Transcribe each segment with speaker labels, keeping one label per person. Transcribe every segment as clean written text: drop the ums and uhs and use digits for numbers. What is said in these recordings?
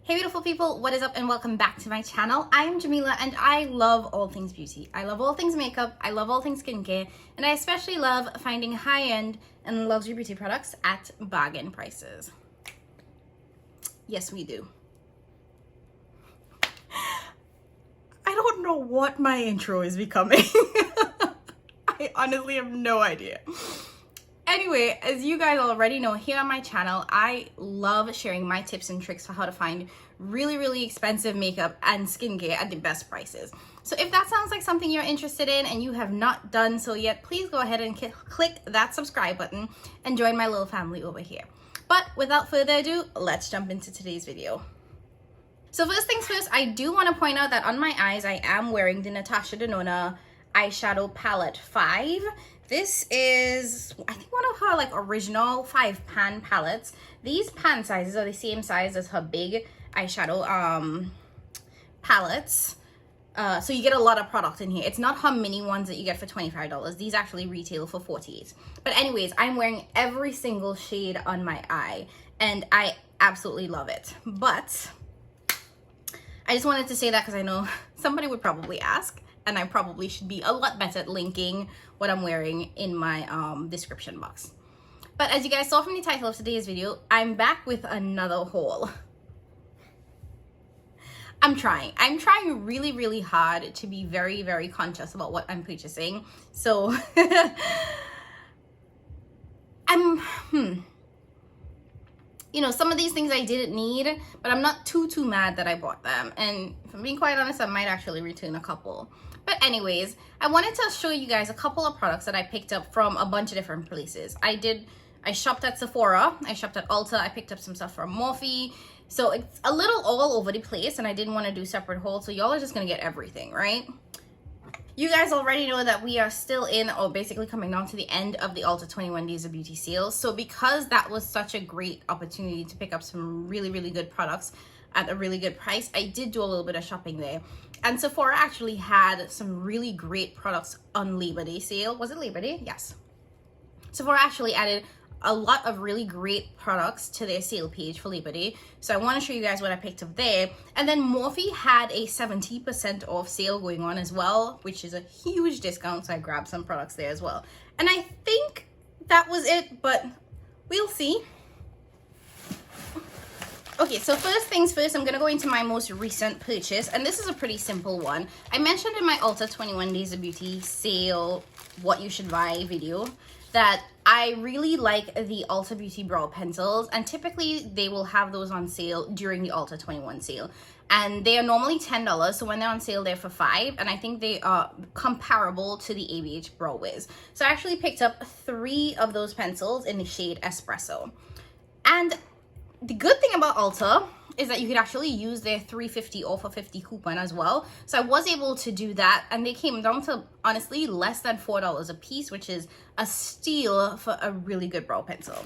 Speaker 1: Hey beautiful people, what is up and welcome back to my channel. I am Jamila and I love all things beauty. I love all things makeup, I love all things skincare, and I especially love finding high-end and luxury beauty products at bargain prices. Yes, we do. I don't know what my intro is becoming. I honestly have no idea. Anyway, as you guys already know, here on my channel, I love sharing my tips and tricks for how to find really expensive makeup and skincare at the best prices. So if that sounds like something you're interested in and you have not done so yet, please go ahead and click that subscribe button and join my little family over here. But without further ado, let's jump into today's video. So first things first, I do want to point out that on my eyes, I am wearing the Natasha Denona Eyeshadow Palette 5. This is, I think, one of her like original 5-pan palettes. These pan sizes are the same size as her big eyeshadow palettes. So you get a lot of product in here. It's not her mini ones that you get for $25. These actually retail for $48. But anyways, I'm wearing every single shade on my eye and I absolutely love it. But I just wanted to say that because I know somebody would probably ask, and I probably should be a lot better at linking what I'm wearing in my description box. But as you guys saw from the title of today's video, I'm back with another haul. I'm trying really hard to be very conscious about what I'm purchasing. So you know, some of these things I didn't need, but I'm not too mad that I bought them. And if I'm being quite honest, I might actually return a couple. But anyways, I wanted to show you guys a couple of products that I picked up from a bunch of different places. I shopped at Sephora, I shopped at Ulta, I picked up some stuff from Morphe. So it's a little all over the place and I didn't want to do separate hauls, so y'all are just gonna get everything, right? You guys already know that we are still in, or basically coming down to the end of the Ulta 21 Days of Beauty sale. So because that was such a great opportunity to pick up some really good products at a really good price, I did do a little bit of shopping there. And Sephora actually had some really great products on Labor Day sale. Was it Labor Day? Yes. Sephora actually added a lot of really great products to their sale page for Labor Day. So I want to show you guys what I picked up there. And then Morphe had a 70% off sale going on as well, which is a huge discount. So I grabbed some products there as well. And I think that was it, but we'll see. Okay, so first things first, I'm gonna go into my most recent purchase, and this is a pretty simple one. I mentioned in my Ulta 21 Days of Beauty sale, what you should buy video, that I really like the Ulta Beauty brow pencils, and typically they will have those on sale during the Ulta 21 sale. And they are normally $10, so when they're on sale, they're for $5, and I think they are comparable to the ABH Brow Wiz. So I actually picked up 3 of those pencils in the shade Espresso. And the good thing about Ulta is that you could actually use their $3.50 off of 50 coupon as well. So I was able to do that, and they came down to honestly less than $4 a piece, which is a steal for a really good brow pencil.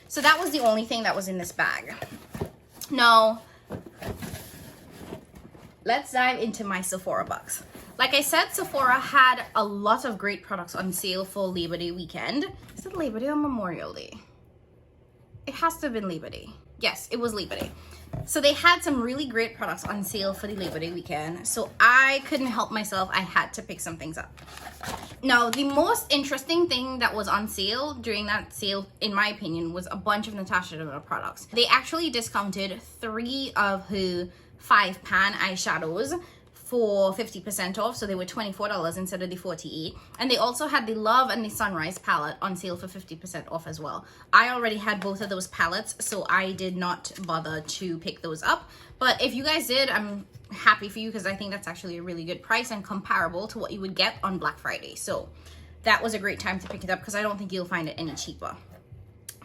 Speaker 1: So that was the only thing that was in this bag. Now, let's dive into my Sephora box. Like I said, Sephora had a lot of great products on sale for Labor Day weekend. Is it Labor Day or Memorial Day? It has to have been Labor Day. Yes, it was Labor Day. So they had some really great products on sale for the Labor Day weekend. So I couldn't help myself. I had to pick some things up. Now, the most interesting thing that was on sale during that sale, in my opinion, was a bunch of Natasha Denona products. They actually discounted 3 of her 5-pan eyeshadows for 50% off, so they were $24 instead of the $48. And they also had the Love and the Sunrise palette on sale for 50% off as well. I already had both of those palettes, so I did not bother to pick those up. But if you guys did, I'm happy for you because I think that's actually a really good price and comparable to what you would get on Black Friday. So that was a great time to pick it up because I don't think you'll find it any cheaper.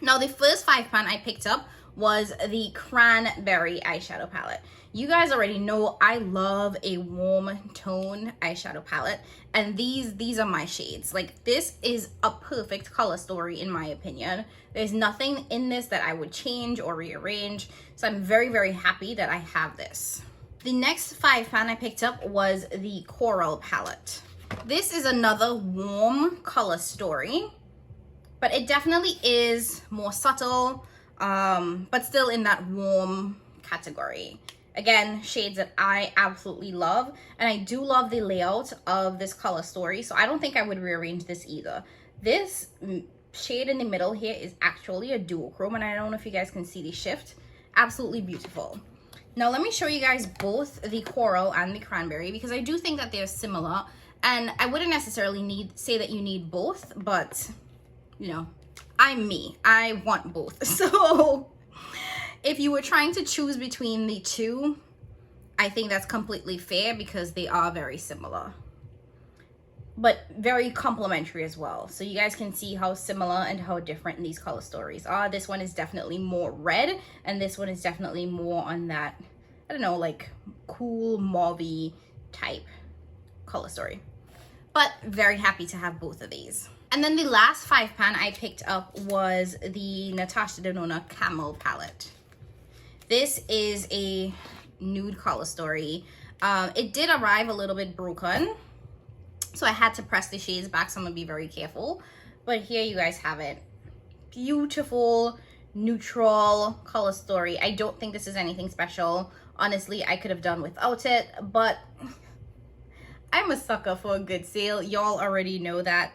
Speaker 1: Now, the first 5-pan I picked up was the Cranberry eyeshadow palette. You guys already know I love a warm tone eyeshadow palette, and these are my shades. Like, this is a perfect color story in my opinion. There's nothing in this that I would change or rearrange, so I'm very happy that I have this. The next 5-pan I picked up was the Coral palette. This is another warm color story, but it definitely is more subtle, but still in that warm category. Again, shades that I absolutely love. And I do love the layout of this color story. So I don't think I would rearrange this either. This shade in the middle here is actually a duochrome. And I don't know if you guys can see the shift. Absolutely beautiful. Now let me show you guys both the coral and the cranberry, because I do think that they're similar. And I wouldn't necessarily say that you need both, but you know, I'm me. I want both. So if you were trying to choose between the two, I think that's completely fair because they are very similar, but very complementary as well. So you guys can see how similar and how different these color stories are. This one is definitely more red, and this one is definitely more on that, I don't know, like cool mauve type color story. But very happy to have both of these. And then the last 5-pan I picked up was the Natasha Denona Camel palette. This is a nude color story. It did arrive a little bit broken, so I had to press the shades back, so I'm gonna be very careful. But here you guys have it. Beautiful, neutral color story. I don't think this is anything special. Honestly, I could have done without it, but I'm a sucker for a good sale. Y'all already know that.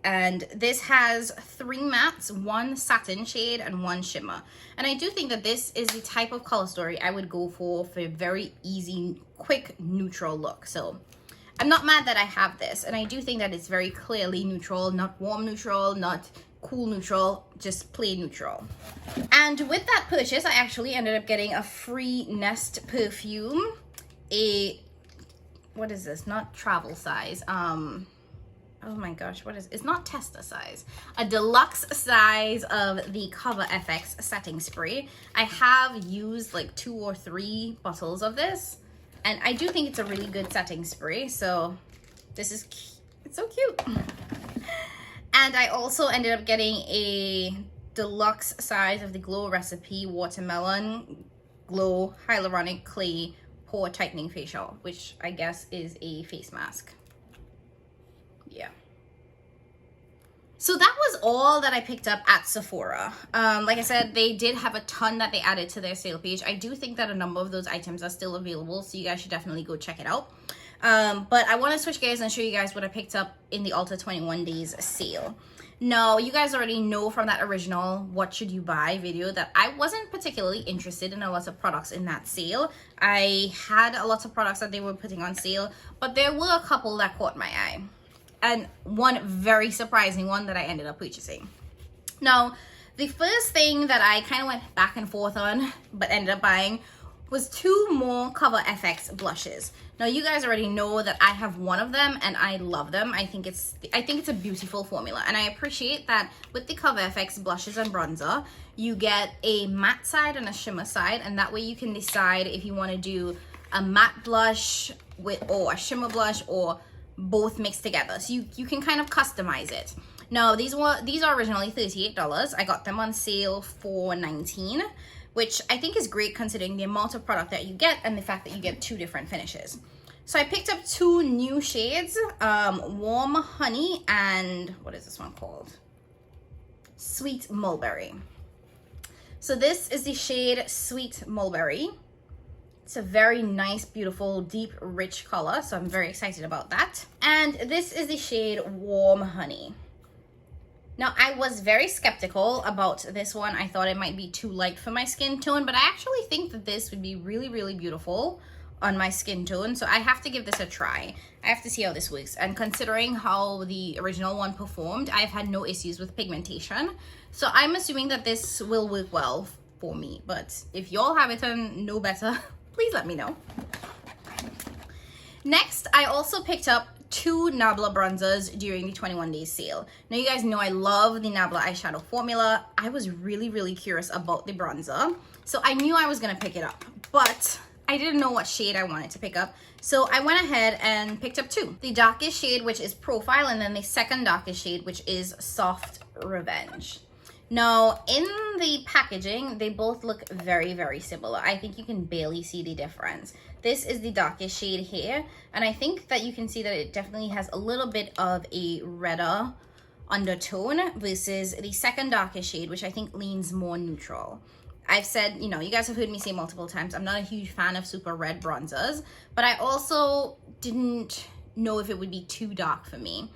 Speaker 1: And this has 3 mattes, 1 satin shade, and 1 shimmer. And I do think that this is the type of color story I would go for a very easy, quick, neutral look. So I'm not mad that I have this. And I do think that it's very clearly neutral, not warm neutral, not cool neutral, just plain neutral. And with that purchase, I actually ended up getting a free Nest perfume. What is this? Not travel size. Oh my gosh, what is it's not tester size, a deluxe size of the Cover FX setting spray. I have used like 2 or 3 bottles of this, and I do think it's a really good setting spray. So this is it's so cute. And I also ended up getting a deluxe size of the Glow Recipe Watermelon Glow Hyaluronic Clay Pore Tightening Facial, which I guess is a face mask. Yeah. So that was all that I picked up at Sephora. Like I said, they did have a ton that they added to their sale page. I do think that a number of those items are still available, so you guys should definitely go check it out. But I want to switch gears and show you guys what I picked up in the Ulta 21 days sale. Now, you guys already know from that original What Should You Buy video that I wasn't particularly interested in a lot of products in that sale. I had a lot of products that they were putting on sale, but there were a couple that caught my eye. And one very surprising one that I ended up purchasing. Now, the first thing that I kind of went back and forth on, but ended up buying, was 2 more Cover FX blushes. Now, you guys already know that I have one of them and I love them. I think it's a beautiful formula, and I appreciate that with the Cover FX blushes and bronzer, you get a matte side and a shimmer side, and that way you can decide if you want to do a matte blush or a shimmer blush or both mixed together. So you can kind of customize it. Now, these are originally $38. I got them on sale for $19, which I think is great considering the amount of product that you get and the fact that you get 2 different finishes. So I picked up 2 new shades, Warm Honey and what is this one called? Sweet Mulberry. So this is the shade Sweet Mulberry. It's a very nice, beautiful, deep, rich color, so I'm very excited about that. And this is the shade Warm Honey. Now, I was very skeptical about this one. I thought it might be too light for my skin tone, but I actually think that this would be really, really beautiful on my skin tone. So I have to give this a try. I have to see how this works. And considering how the original one performed, I've had no issues with pigmentation. So I'm assuming that this will work well for me. But if y'all have it and know better, please let me know. Next, I also picked up 2 Nabla bronzers during the 21 days sale. Now, you guys know I love the Nabla eyeshadow formula. I was really, really curious about the bronzer, so I knew I was gonna pick it up, but I didn't know what shade I wanted to pick up. So I went ahead and picked up 2. The darkest shade, which is Profile, and then the second darkest shade, which is Soft Revenge. Now, in the packaging, they both look very, very similar. I think you can barely see the difference. This is the darkest shade here, and I think that you can see that it definitely has a little bit of a redder undertone versus the second darkest shade, which I think leans more neutral. I've said, you know, you guys have heard me say multiple times, I'm not a huge fan of super red bronzers, but I also didn't know if it would be too dark for me.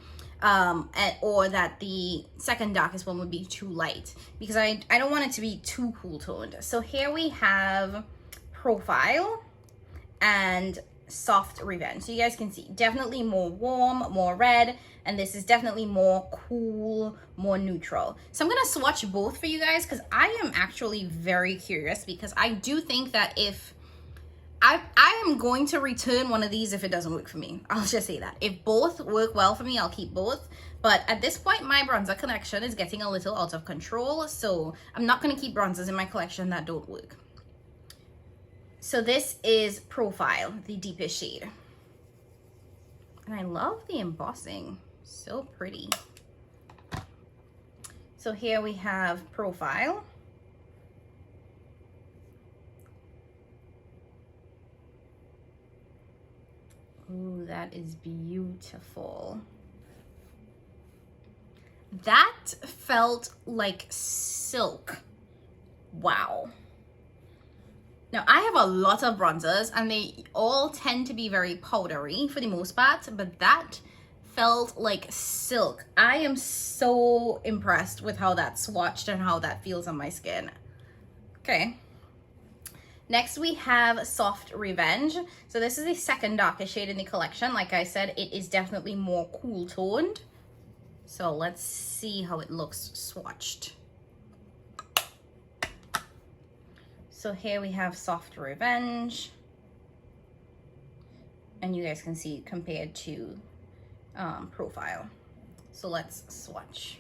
Speaker 1: Or that the second darkest one would be too light, because I don't want it to be too cool toned. So here we have Profile and Soft Revenge. So you guys can see definitely more warm, more red, and this is definitely more cool, more neutral. So I'm gonna swatch both for you guys because I am actually very curious, because I do think that if I am going to return one of these if it doesn't work for me. I'll just say that. If both work well for me, I'll keep both. But at this point, my bronzer collection is getting a little out of control. So I'm not going to keep bronzers in my collection that don't work. So this is Profile, the deepest shade. And I love the embossing. So pretty. So here we have Profile. Ooh, that is beautiful. That felt like silk. Wow. Now, I have a lot of bronzers and they all tend to be very powdery for the most part, but that felt like silk. I am so impressed with how that swatched and how that feels on my skin. Okay. Next, we have Soft Revenge. So this is the second darkest shade in the collection. Like I said, it is definitely more cool toned. So let's see how it looks swatched. So here we have Soft Revenge. And you guys can see compared to Profile. So let's swatch.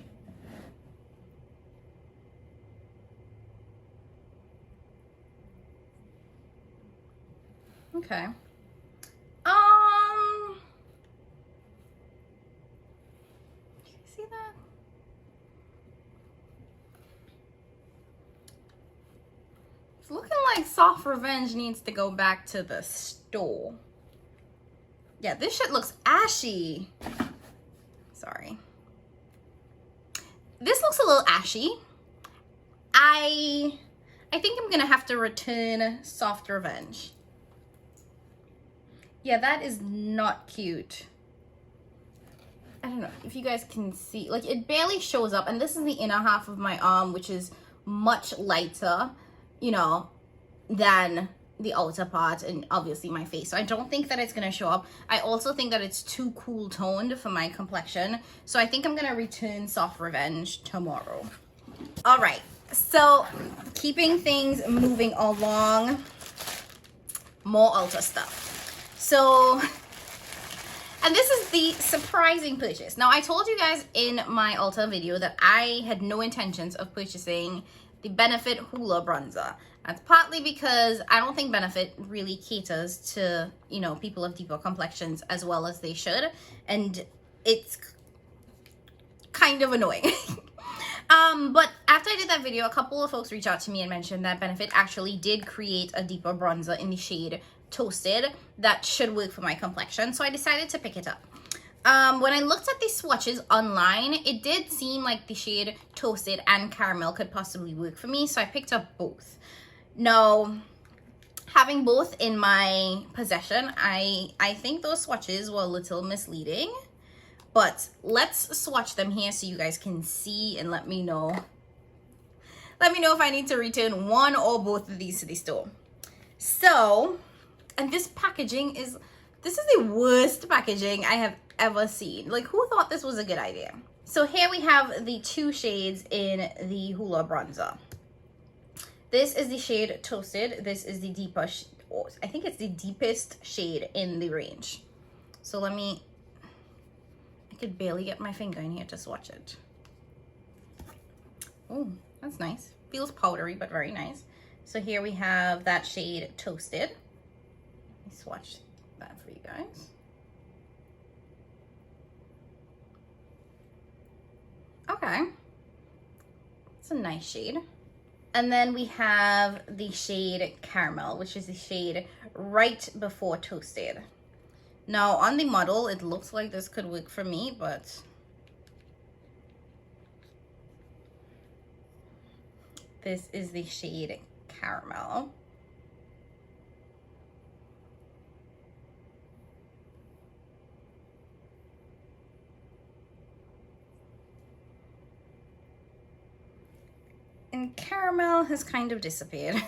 Speaker 1: Okay. See that? It's looking like Soft Revenge needs to go back to the store. Yeah, this shit looks ashy. Sorry. This looks a little ashy. I think I'm gonna have to return Soft Revenge. Yeah, that is not cute. I don't know if you guys can see, like it barely shows up, and this is the inner half of my arm, which is much lighter, you know, than the outer part and obviously my face. So I don't think that it's gonna show up. I also think that it's too cool toned for my complexion. So I think I'm gonna return Soft Revenge tomorrow. All right, so keeping things moving along, more Ulta stuff. So, and this is the surprising purchase. Now, I told you guys in my Ulta video that I had no intentions of purchasing the Benefit Hoola bronzer. That's partly because I don't think Benefit really caters to, you know, people of deeper complexions as well as they should. And it's kind of annoying. But after I did that video, a couple of folks reached out to me and mentioned that Benefit actually did create a deeper bronzer in the shade Toasted that should work for my complexion. So I decided to pick it up. When I looked at the swatches online, it did seem like the shade Toasted and Caramel could possibly work for me. So I picked up both. Now, having both in my possession, I think those swatches were a little misleading. But let's swatch them here so you guys can see and let me know. Let me know if I need to return one or both of these to the store. So, and this packaging is, this is the worst packaging I have ever seen. Like, who thought this was a good idea? So here we have the two shades in the Hoola bronzer. This is the shade Toasted. This is the deepest, I think it's the deepest shade in the range. So let me, I could barely get my finger in here to swatch it. Oh, that's nice. Feels powdery, but very nice. So here we have that shade Toasted. Let me swatch that for you guys. Okay. It's a nice shade. And then we have the shade Caramel, which is the shade right before Toasted. Now, on the model, it looks like this could work for me, but this is the shade caramel. And caramel has kind of disappeared.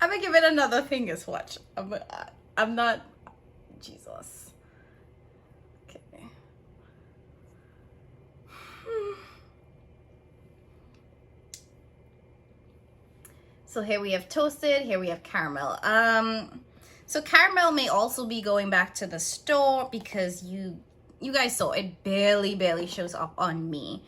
Speaker 1: I'm gonna give it another finger swatch. I'm not, Jesus. Okay. So here we have toasted, here we have caramel. So caramel may also be going back to the store because you guys saw it barely shows up on me.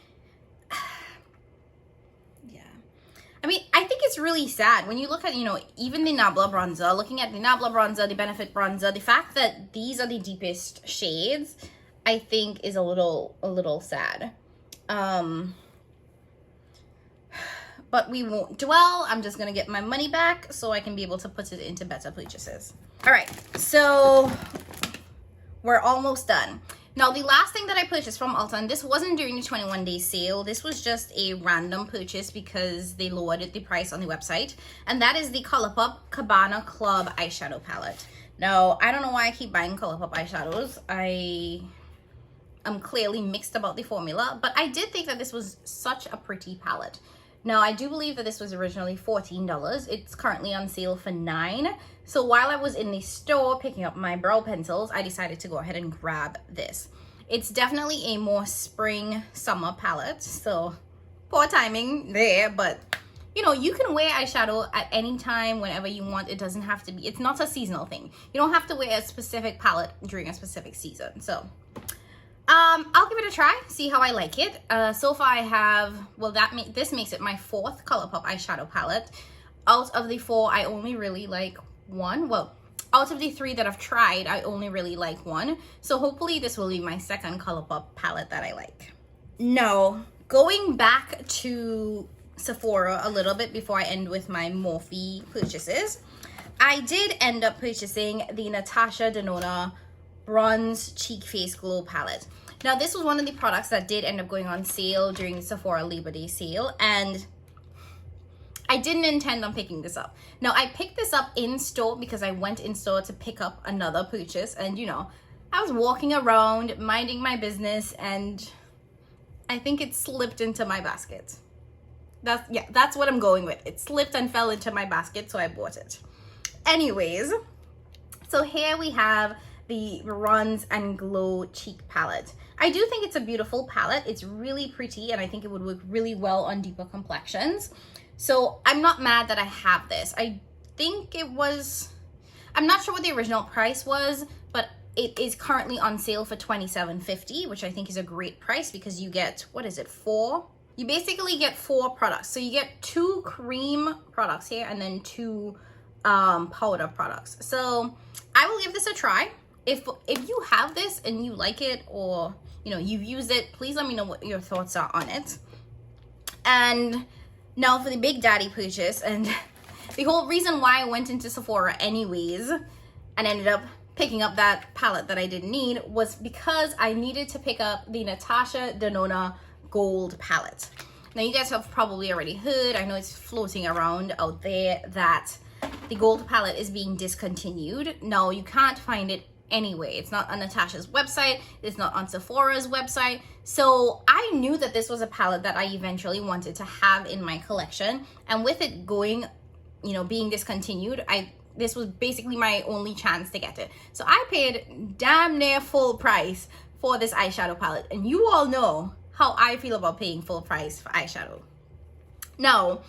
Speaker 1: I mean, I think it's really sad when you look at, you know, even the Nabla bronzer, looking at the Nabla bronzer, the Benefit bronzer, the fact that these are the deepest shades, I think is a little sad. But we won't dwell. I'm just going to get my money back so I can be able to put it into better purchases. All right, so we're almost done. Now, the last thing that I purchased from Ulta, and this wasn't during the 21-day sale, this was just a random purchase because they lowered the price on the website, and that is the ColourPop Cabana Club eyeshadow palette. Now, I don't know why I keep buying ColourPop eyeshadows. I'm clearly mixed about the formula, but I did think that this was such a pretty palette. Now, I do believe that this was originally $14. It's currently on sale for $9. So while I was in the store picking up my brow pencils, I decided to go ahead and grab this. It's definitely a more spring summer palette. So poor timing there, but you know, you can wear eyeshadow at any time, whenever you want. It doesn't have to be, it's not a seasonal thing. You don't have to wear a specific palette during a specific season. So I'll give it a try, see how I like it. So far I have, well, this makes it my 4th ColourPop eyeshadow palette. Out of the 4, I only really like one. Well, out of the 3 that I've tried, I only really like one. So hopefully this will be my 2nd ColourPop palette that I like. Now, going back to Sephora a little bit before I end with my Morphe purchases, I did end up purchasing the Natasha Denona Bronze Cheek Face Glow palette. Now, this was one of the products that did end up going on sale during the Sephora Labor Day sale, and I didn't intend on picking this up. Now, I picked this up in store because I went in store to pick up another purchase, and you know, I was walking around minding my business, and I think it slipped into my basket. That's what I'm going with. It slipped and fell into my basket, so I bought it. Anyways, so here we have the Bronze and Glow Cheek Palette. I do think it's a beautiful palette. It's really pretty, and I think it would work really well on deeper complexions. So I'm not mad that I have this. I think it was, I'm not sure what the original price was, but it is currently on sale for $27.50, which I think is a great price because you get, what is it, 4? You basically get 4 products. So you get 2 cream products here and then 2 powder products. So I will give this a try. If you have this and you like it, or you know, you've used it, please let me know what your thoughts are on it. And now for the Big Daddy purchase, and the whole reason why I went into Sephora anyways and ended up picking up that palette that I didn't need was because I needed to pick up the Natasha Denona Gold palette. Now, you guys have probably already heard, I know it's floating around out there, that the gold palette is being discontinued. No, you can't find it anyway. It's not on Natasha's website, it's not on Sephora's website. So I knew that this was a palette that I eventually wanted to have in my collection, and with it going, you know, being discontinued, this was basically my only chance to get it. So I paid damn near full price for this eyeshadow palette, and you all know how I feel about paying full price for eyeshadow. Now,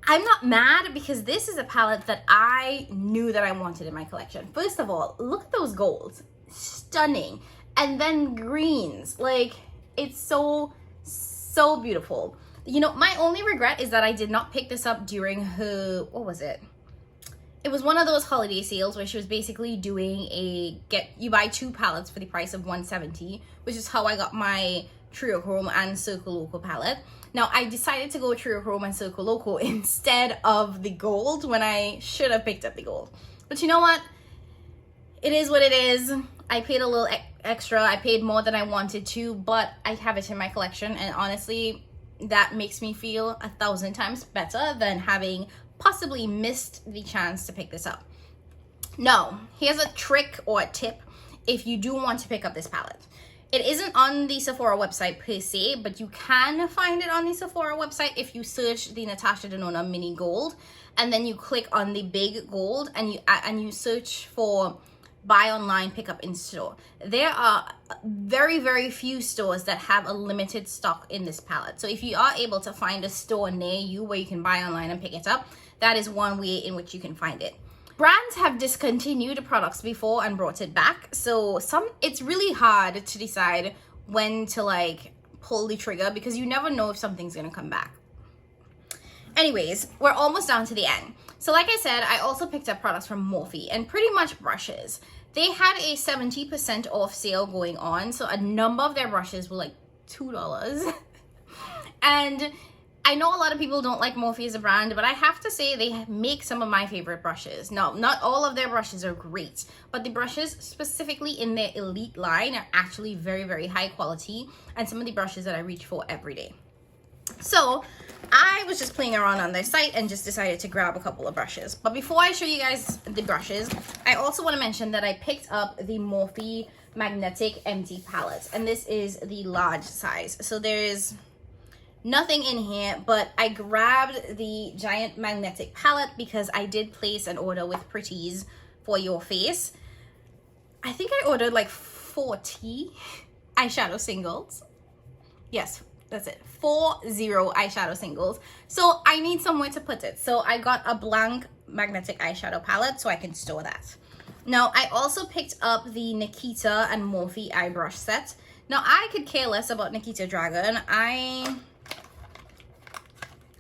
Speaker 1: I'm not mad because this is a palette that I knew that I wanted in my collection. First of all, look at those golds. Stunning. And then greens. Like, it's so beautiful. You know, my only regret is that I did not pick this up during her, what was it? It was one of those holiday sales where she was basically doing you buy 2 palettes for the price of $170, which is how I got my Trio Chrome and Circle Loco palette. Now, I decided to go Trio Chrome and Circle Loco instead of the gold when I should have picked up the gold. But you know what? It is what it is. I paid a little extra. I paid more than I wanted to, but I have it in my collection, and honestly, that makes me feel 1,000 times better than having possibly missed the chance to pick this up. Now, here's a trick or a tip if you do want to pick up this palette. It isn't on the Sephora website per se, but you can find it on the Sephora website if you search the Natasha Denona Mini Gold, and then you click on the big gold and you search for buy online, pick up in store. There are very, very few stores that have a limited stock in this palette. So if you are able to find a store near you where you can buy online and pick it up, that is one way in which you can find it. Brands have discontinued products before and brought it back, so it's really hard to decide when to like pull the trigger because you never know if something's gonna come back. Anyways, we're almost down to the end. So like I said, I also picked up products from Morphe and pretty much brushes. They had a 70% off sale going on, so a number of their brushes were like $2. And I know a lot of people don't like Morphe as a brand, but I have to say they make some of my favorite brushes. Now, not all of their brushes are great, but the brushes specifically in their Elite line are actually very, very high quality, and some of the brushes that I reach for every day. So I was just playing around on their site and just decided to grab a couple of brushes. But before I show you guys the brushes, I also want to mention that I picked up the Morphe Magnetic Empty Palette, and this is the large size. So there's nothing in here, but I grabbed the giant magnetic palette because I did place an order with Pretty's for Your Face. I think I ordered like 40 eyeshadow singles. Yes, that's it, 40 eyeshadow singles. So I need somewhere to put it. So I got a blank magnetic eyeshadow palette so I can store that. Now I also picked up the Nikita and Morphe eye brush set. Now I could care less about Nikita Dragon. I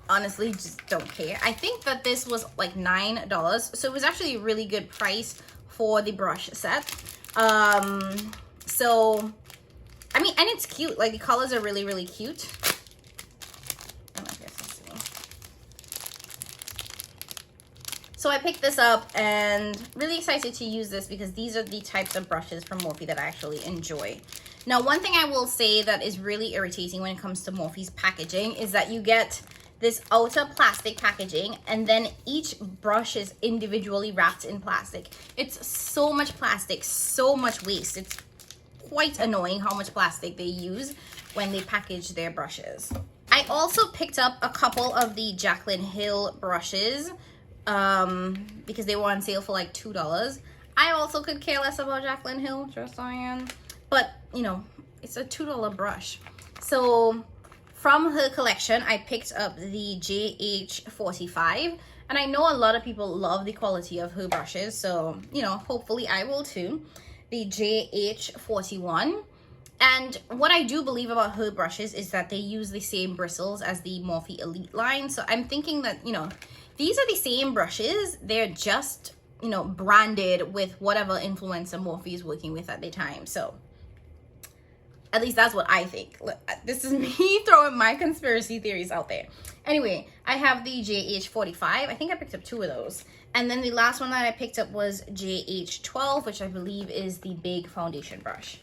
Speaker 1: honestly just don't care. I think that this was like $9, so it was actually a really good price for the brush set. So I mean, and it's cute, like the colors are really, really cute. So I picked this up and really excited to use this because these are the types of brushes from Morphe that I actually enjoy. Now, one thing I will say that is really irritating when it comes to Morphe's packaging is that you get this outer plastic packaging and then each brush is individually wrapped in plastic. It's so much plastic, so much waste. It's quite annoying how much plastic they use when they package their brushes. I also picked up a couple of the Jaclyn Hill brushes because they were on sale for like $2. I also could care less about Jaclyn Hill, just saying. But, you know, it's a $2 brush. So from her collection, I picked up the JH45, and I know a lot of people love the quality of her brushes, so, you know, hopefully I will too. The JH41, and what I do believe about her brushes is that they use the same bristles as the Morphe Elite line, so I'm thinking that, you know, these are the same brushes, they're just, you know, branded with whatever influencer Morphe is working with at the time, so at least that's what I think. This is me throwing my conspiracy theories out there. Anyway, I have the JH45. I think I picked up 2 of those. And then the last one that I picked up was JH12, which I believe is the big foundation brush.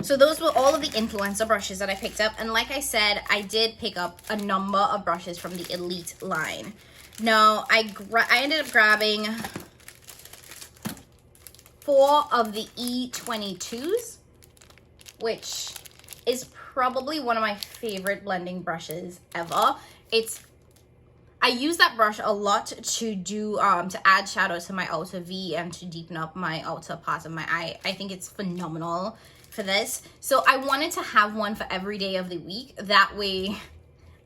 Speaker 1: So those were all of the influencer brushes that I picked up. And like I said, I did pick up a number of brushes from the Elite line. Now, I ended up grabbing 4 of the E22s, which is probably one of my favorite blending brushes ever. I use that brush a lot to do to add shadow to my outer V and to deepen up my outer part of my eye. I think it's phenomenal for this. So I wanted to have one for every day of the week. That way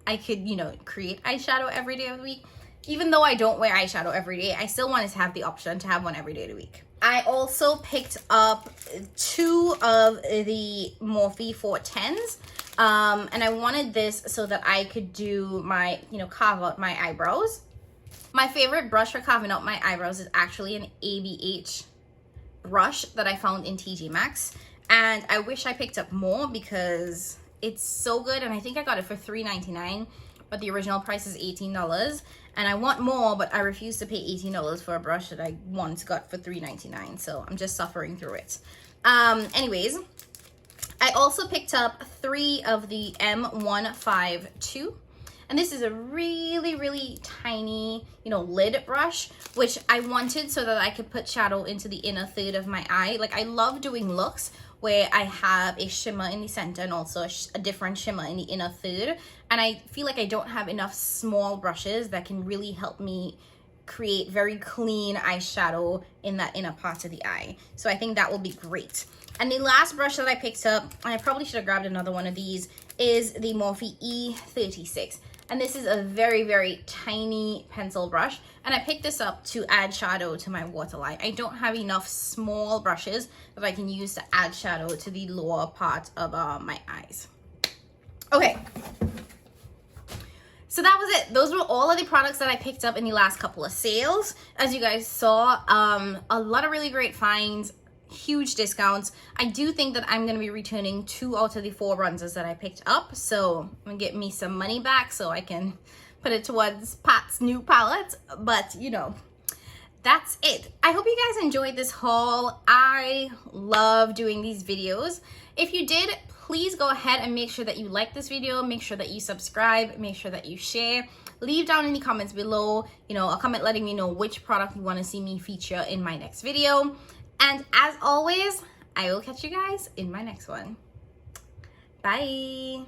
Speaker 1: I could, you know, create eyeshadow every day of the week. Even though I don't wear eyeshadow every day, I still wanted to have the option to have one every day of the week. I also picked up 2 of the Morphe 410s. And I wanted this so that I could do my, you know, carve out my eyebrows. My favorite brush for carving out my eyebrows is actually an ABH brush that I found in TJ Maxx. And I wish I picked up more because it's so good. And I think I got it for $3.99, but the original price is $18. And I want more, but I refuse to pay $18 for a brush that I once got for $3.99. So I'm just suffering through it. Anyways, I also picked up 3 of the M152. And this is a really, really tiny, you know, lid brush, which I wanted so that I could put shadow into the inner third of my eye. Like, I love doing looks where I have a shimmer in the center and also a different shimmer in the inner third. And I feel like I don't have enough small brushes that can really help me create very clean eyeshadow in that inner part of the eye. So I think that will be great. And the last brush that I picked up, and I probably should have grabbed another one of these, is the Morphe E36. And this is a very, very tiny pencil brush. And I picked this up to add shadow to my waterline. I don't have enough small brushes that I can use to add shadow to the lower part of my eyes. Okay. So that was it. Those were all of the products that I picked up in the last couple of sales. As you guys saw, a lot of really great finds, huge discounts. I do think that I'm going to be returning 2 out of the 4 bronzers that I picked up. So I'm going to get me some money back so I can put it towards Pat's new palette. But, you know, that's it. I hope you guys enjoyed this haul. I love doing these videos. If you did, please go ahead and make sure that you like this video, make sure that you subscribe, make sure that you share. Leave down in the comments below, you know, a comment letting me know which product you want to see me feature in my next video. And as always, I will catch you guys in my next one. Bye.